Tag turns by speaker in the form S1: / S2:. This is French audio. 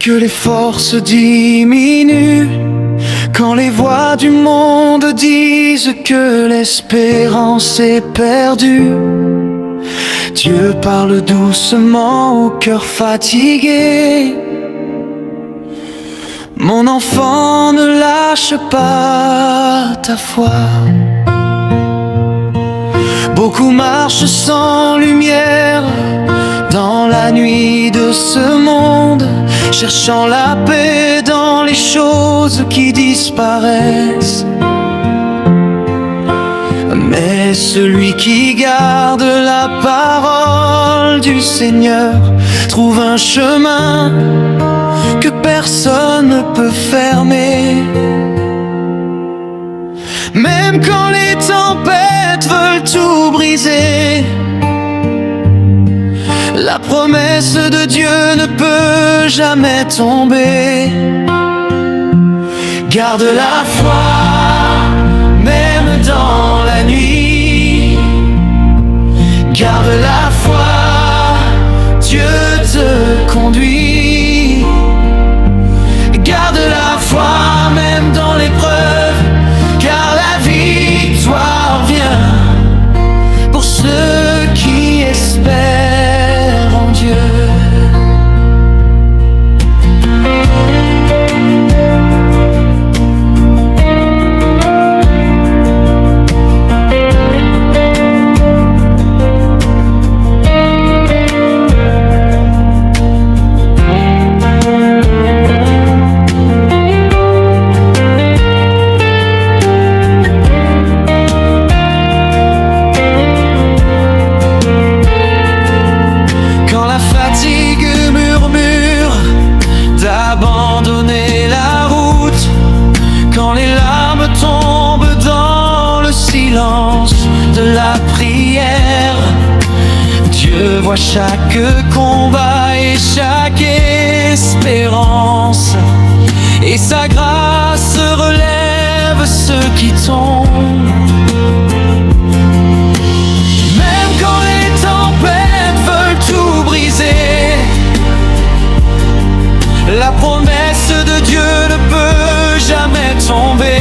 S1: que les forces diminuent, quand les voix du monde disent que l'espérance est perdue, Dieu parle doucement au cœur fatigué. Mon enfant, ne lâche pas ta foi. Beaucoup marchent sans lumière dans la nuit de ce monde, cherchant la paix dans les choses qui disparaissent. Mais celui qui garde la parole du Seigneur trouve un chemin que personne ne peut fermer. Même quand les tempêtes veulent tout briser, la promesse de Dieu ne peut jamais tomber. Garde la foi, même dans la nuit. Garde la foi, Dieu te conduit. Garde la foi, même dans l'épreuve, car la victoire vient pour ceux qui espèrent en Dieu. Abandonner la route, quand les larmes tombent dans le silence de la prière, Dieu voit chaque combat et chaque espérance, et sa grâce relève ceux qui tombent. Même quand les tempêtes veulent tout briser, la promesse de Dieu ne peut jamais tomber.